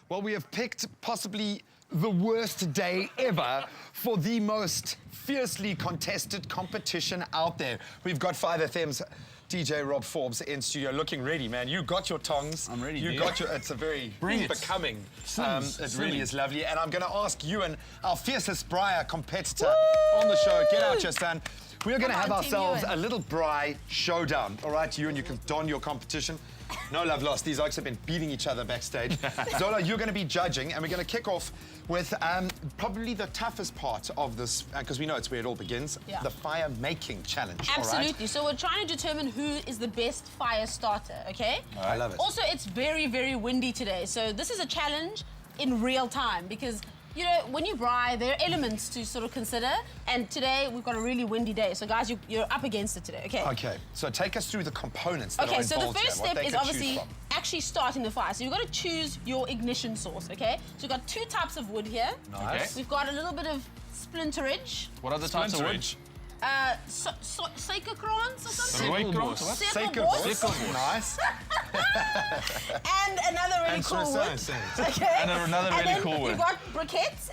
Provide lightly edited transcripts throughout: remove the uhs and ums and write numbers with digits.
Well, we have picked possibly the worst day ever for the most fiercely contested competition out there. We've got 5FM's DJ Rob Forbes in studio looking ready, man. You got your tongs. I'm ready, You got your, it's a very becoming. It really is lovely. And I'm going to ask Ewan, our fiercest BRAAI competitor on the show. Get out here, son. We're going to have ourselves a little BRAAI showdown. All right, Ewan, you can don your competition. No love lost. These oaks have been beating each other backstage. Zola, you're going to be judging, and we're going to kick off with probably the toughest part of this, because we know it's where it all begins, the fire making challenge. Absolutely. All right? So we're trying to determine who is the best fire starter, okay? I love it. Also, it's very, very windy today. So this is a challenge in real time because, you know, when you BRAAI, there are elements to sort of consider. And today, we've got a really windy day. So, guys, you're up against it today, okay? Okay, so take us through the components that are involved. Okay, so the first here, step is obviously actually starting the fire. So you've got to choose your ignition source, okay? So we've got 2 types of wood here. Nice. Okay. We've got a little bit of splinterage. What are the types of wood? Suikerkrans or something? Suikerbos. Nice. And another really cool wood. Okay. And another really cool wood. You've got briquettes,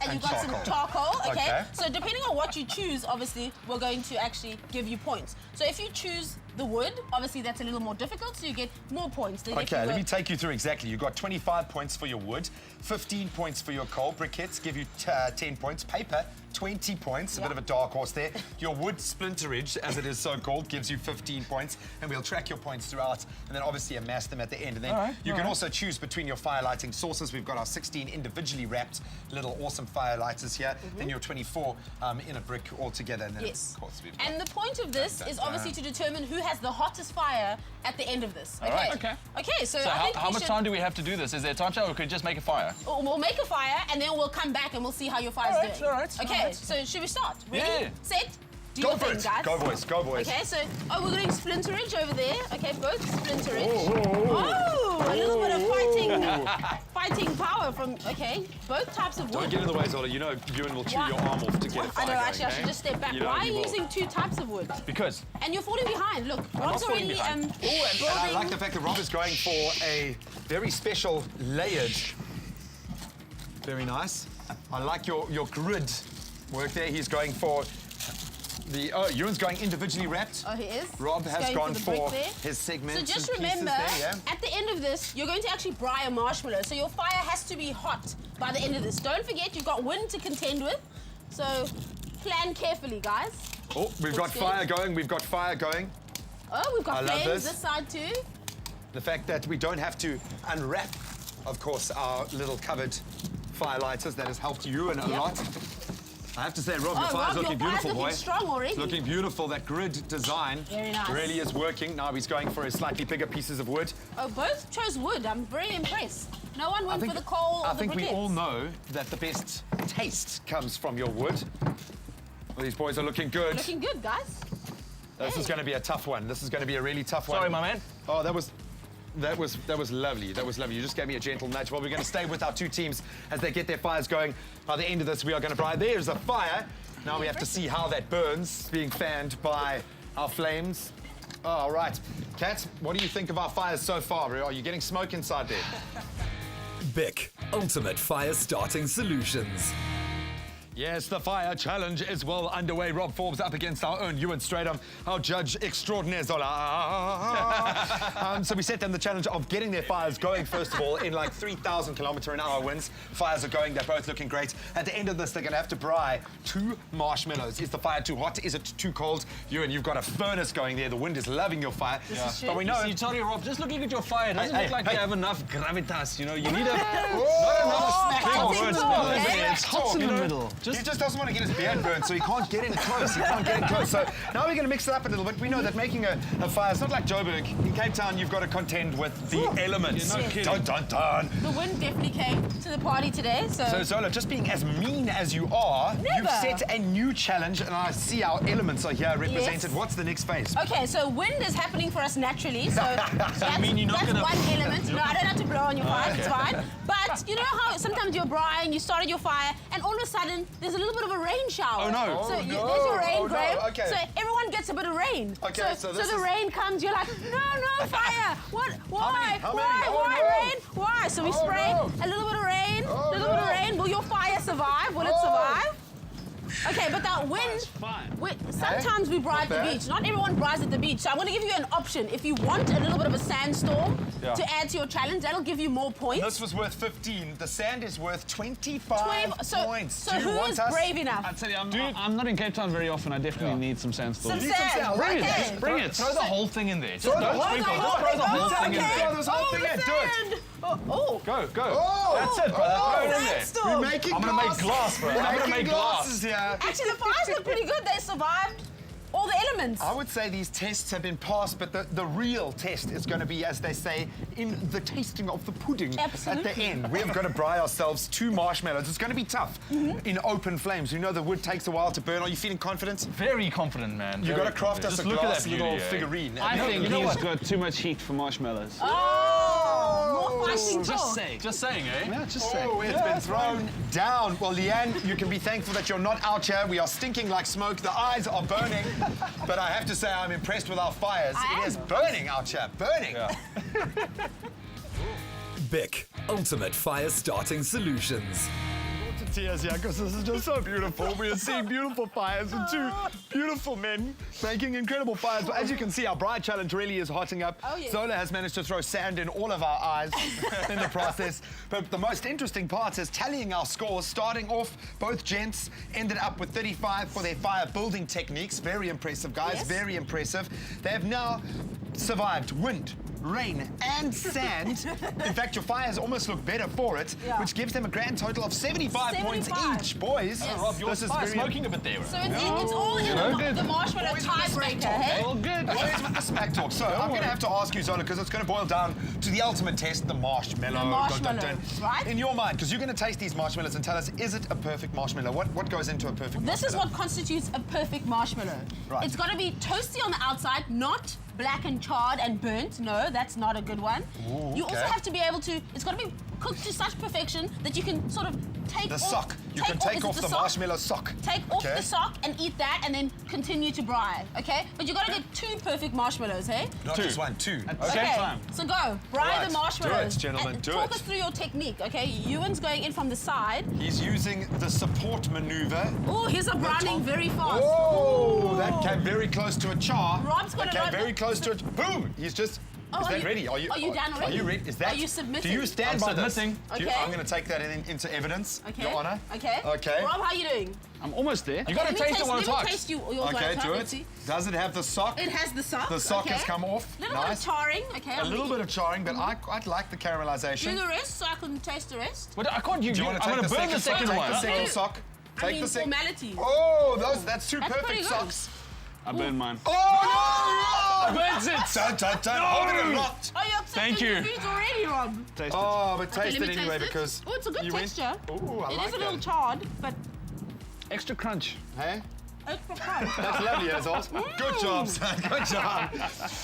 and you've got some charcoal. Okay. So depending on what you choose, obviously, we're going to actually give you points. So if you choose the wood, obviously that's a little more difficult, so you get more points. Okay, let me take you through exactly. You've got 25 points for your wood, 15 points for your coal. Briquettes give you 10 points. Paper, 20 points, a bit of a dark horse there. Your wood splinterage, as it is so called, gives you 15 points, and we'll track your points throughout, and then obviously amass them at the end. And then you can also choose between your fire lighting sources. We've got our 16 individually wrapped little awesome fire lighters here, then your 24 in a brick altogether. And then of course we've got and the point of this is obviously to determine who has the hottest fire at the end of this. Okay. Right. Okay. Okay. So how much time do we have to do this? Is there a time challenge, or could we just make a fire? We'll make a fire, and then we'll come back and we'll see how your fire's doing. All right. Okay. So should we start? Ready? Set. Do Go your for thing, it. guys. Go boys, go boys. Okay, so we're doing splinterage over there. Okay, both splinterage. Oh, a little bit of fighting power from. Okay, both types of wood. Don't get in the way, Zola. You know Ewan will chew your arm off to get a fire I know. going, Actually, I should just step back. Why are you using 2 types of wood? Because. And you're falling behind. Look, Rob's already and I like the fact that Rob is going for a very special layered. Very nice. I like your grid work there. He's going for the Ewan's going individually wrapped. Oh, he is? Rob has gone for his segments. So just and remember, there, at the end of this, you're going to actually BRAAI a marshmallow. So your fire has to be hot by the end of this. Don't forget, you've got wind to contend with. So plan carefully, guys. Oh, we've got fire going. We've got fire going. Oh, we've got flames this side too. The fact that we don't have to unwrap, of course, our little covered fire lighters, that has helped Ewan a lot. I have to say, Rob, your fire's looking beautiful, boy. Strong already. It's looking beautiful. That grid design really is working. Now he's going for his slightly bigger pieces of wood. Oh, both chose wood. I'm very impressed. No one went for the coal or the briquettes. I think we all know that the best taste comes from your wood. Well, these boys are looking good. Looking good, guys. This is going to be a tough one. This is going to be a really tough one. Sorry, my man. Oh, that was lovely. That was lovely. You just gave me a gentle nudge. Well, we're going to stay with our 2 teams as they get their fires going. By the end of this, we are going to BRAAI. There's a fire. Now we have to see how that burns, being fanned by our flames. Oh, all right. Kat, what do you think of our fires so far? Are you getting smoke inside there? BIC, Ultimate Fire Starting Solutions. Yes, the fire challenge is well underway. Rob Forbes up against our own Ewan Stratham, our judge extraordinaire, Zola. So we set them the challenge of getting their fires going, first of all, in like 3,000 km/h winds. Fires are going, they're both looking great. At the end of this, they're going to have to BRAAI 2 marshmallows. Is the fire too hot? Is it too cold? Ewan, you've got a furnace going there. The wind is loving your fire. But we know... You sorry, Rob, just looking at your fire, it doesn't look like you have enough gravitas, you know? You need a... It's hot in the middle. He just doesn't want to get his beard burnt, so he can't get in close. So now we're going to mix it up a little bit. We know that making a fire is not like Joburg. In Cape Town, you've got to contend with the elements. Dun, dun, dun. The wind definitely came to the party today, so Zola, just being as mean as you are, you've set a new challenge, and I see our elements are here represented. What's the next phase? Okay, so wind is happening for us naturally, so that's one element. No, I don't have to blow on your fire, it's fine. But you know how sometimes you're BRAAIing, you started your fire, and all of a sudden there's a little bit of a rain shower. Oh, no. So Oh, no. there's your rain, Oh, no. Graham. Okay. So everyone gets a bit of rain. Okay, so this the is- rain comes, you're like, no, fire. What? Why? How many? Why? Oh, Why no. rain? Why? So we Oh, spray no. a little bit of rain, Oh, a little bit of no. rain. Will your fire survive? Will it survive? Okay, but that wind, fine. sometimes we braai at the bad. beach. Not everyone braais at the beach. So I'm going to give you an option. If you want a little bit of a sandstorm Yeah. to add to your challenge, that'll give you more points. This was worth 15. The sand is worth 25 points. So Do you who want is us? brave enough? I tell you, I'm not in Cape Town very often. I definitely need some sandstorm. Some Need some sand. sand. Bring Okay. it. Bring it. Throw the whole thing in there. Just Throw the don't whole sprinkle. thing. Just throw the whole thing in Okay. there. Throw this whole Oh, thing the in. Do it. sand. Oh. Go, go. Oh. That's it, brother. Oh, Throw it in there. sandstorm. We're making I'm gonna make glass, bro. We're I'm gonna making make glass. glasses here. Actually, the fires look pretty good. They survived all the elements. I would say these tests have been passed, but the real test is going to be, as they say, in the tasting of the pudding at the Absolutely. end. We've got to braai ourselves 2 marshmallows. It's going to be tough in open flames. You know the wood takes a while to burn. Are you feeling confident? Very confident, man. You've got to craft us Just a look at glass that little beauty, eh? figurine. I And think you know he's what? got too much heat for marshmallows. Oh, more fighting Just talk. saying. Just saying, eh? Yeah, just saying. Oh, it's been thrown down. Well, Leigh-anne, you can be thankful that you're not out here. We are stinking like smoke. The eyes are burning. But I have to say, I'm impressed with our fires. I It is am. burning out here. Burning. Yeah. BIC, ultimate fire starting solutions. Tears here because this is just so beautiful. We are seeing beautiful fires and 2 beautiful men making incredible fires. But as you can see, our BRAAI challenge really is hotting up. Oh, yes. Zola has managed to throw sand in all of our eyes in the process. But the most interesting part is tallying our scores. Starting off, both gents ended up with 35 for their fire building techniques. Very impressive, guys. Yes. Very impressive. They have now survived wind, rain and sand. In fact, your fires almost look better for it, Yeah. which gives them a grand total of 75 points 75. each, boys. Yes. Rob, your This is fire very smoking a bit there, bro. So it's all in the marshmallow tiebreaker, hey? All good. Boys with the smack talk. So I'm going to have to ask you, Zola, because it's going to boil down to the ultimate test, the marshmallow. The marshmallow, right? In your mind, because you're going to taste these marshmallows and tell us, is it a perfect marshmallow? What goes into a perfect This is marshmallow? what constitutes a perfect marshmallow. Right. It's got to be toasty on the outside, not black and charred and burnt. No, that's not a good one. Ooh, You also okay. have to be able to, it's got to be cooked to such perfection that you can sort of take The off... sock. You can take is it off the sock? marshmallow sock. Take off Okay. the sock and eat that and then continue to braai, okay? But you got to get 2 perfect marshmallows, hey? Not just one, 2. Same time. So go, braai Right, the marshmallows. do it, gentlemen, And do talk it. us through your technique, okay? Ewan's going in from the side. He's using the support maneuver. Oh, here's a browning very fast. Oh, that came very close to a char. Rob's got that it came right very with- close to it. Boom! He's just. Oh, is are that you- ready? are you done already? Are you ready? Is that? Are you submitting? Do you stand I'm by this? submitting. Do you- Okay. I'm going to take that into evidence, Okay. Your Honor. Okay. Okay. Rob, how are you doing? I'm almost there. You gotta Let me taste it when let it me talks. taste you yours Okay, one time. do Let's it. see. Does it have the sock? It has the sock. The sock okay. has come off. Little Nice. bit of charring. Okay. A little bit of charring, but I quite like the Do caramelization. the rest so I can taste the rest. But I can't. Do you want to I'm take gonna the burn the second second sock? one. Take the second Okay. sock. I Take mean, the second. formalities. Oh, that's 2 That's perfect pretty good. socks. I burned mine. Oh, no! Burns it. Don't hold it aloft. Oh, you're Thank tasting you. the foods already, Rob. Taste it. Oh, but Okay, taste let it me anyway taste it. because. Oh, it's a good you went- texture. Ooh, I It like is a little that. charred, but Extra crunch. Hey? extra crunch. That's lovely, Azos. Good job, son. Good job.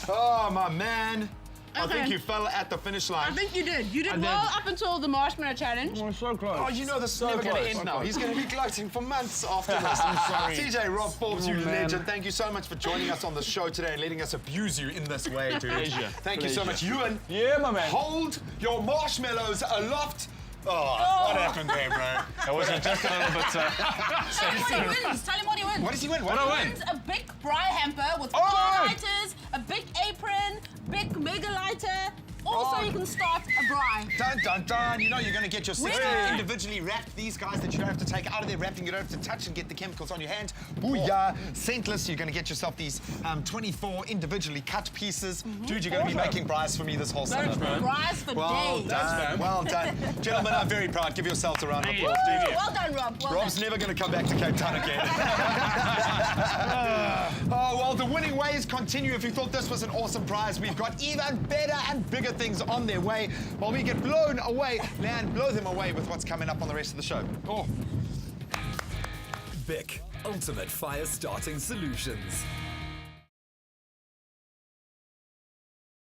Oh, my man. I think Okay. you fell at the finish I line. think you did. You did did. well up until the marshmallow challenge. Oh, so close. Oh, you know this is never going to close. end now. He's going to be gloating for months after this. I'm sorry. TJ Rob Forbes, you Oh, man. legend. Thank you so much for joining us on the show today and letting us abuse you in this way, dude. Pleasure. Thank you so much. Ewan, Yeah, my man. hold your marshmallows aloft. Oh, what happened there, bro? That was just a little bit. Tell him what he wins. Tell him what he wins. What does he win? What What do I you win? Wins a big braai hamper with Oh! floor lighters, a big apron, big mega lighter. Also, Oh. you can start a braai. Dun, dun, dun. You know you're going to get your 16 Winner. individually wrapped. These guys that you don't have to take out of their wrapping, you don't have to touch and get the chemicals on your hand. Booyah. Scentless, you're going to get yourself these 24 individually cut pieces. Dude, you're going to be making braais for me this whole summer, Thanks, bro. man. Braais for Well days. done, well done. Gentlemen, I'm very proud. Give yourselves a round of applause. Woo, Thank you. well done, Rob. Well Rob's done. never going to come back to Cape Town again. Oh, well, the winning ways continue. If you thought this was an awesome prize, we've got even better and bigger things on their way. While we get blown away, man, blow them away with what's coming up on the rest of the show. Oh. BIC, ultimate fire starting solutions.